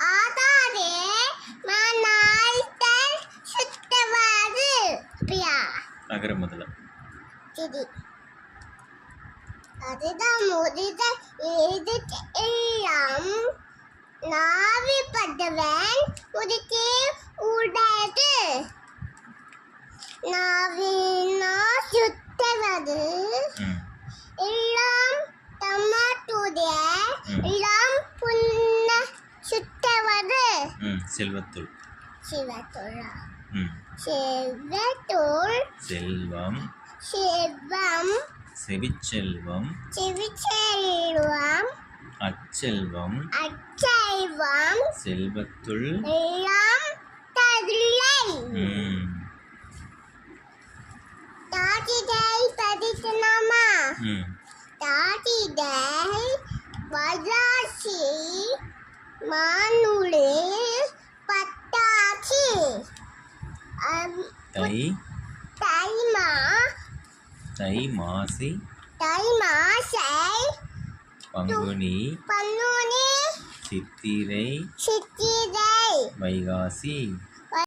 ஆதாரே மனாய்தல் சுத்தவாது அப்படியா நகர முதல்ல சரி அதுதான் முதல் ஏது எல்லாம் நாவிப்பட்டவன் உதிக்கே உடையது நாவினா சுத்தவது எல்லாம் தம்மாட்டுடைய எல்லாம் புண்ண சுத்தவது செல்வத்துள் சிவத்துள்ளா செல்வத்துள் செல்வம் செல்வம் செவிச்செல்வம் செவிச்செல்வம் அச்செல்வம் அச்செல்வம் செல்வத்துள் எல்லாம் ததில்லை தாதிதை படிக்கலாமா தாதிதை வளாசி மானுளே பட்டாச்சி தைமா தை மாசி தை மாசை பங்குனி பங்குனி சித்திரை சித்திரை வைகாசி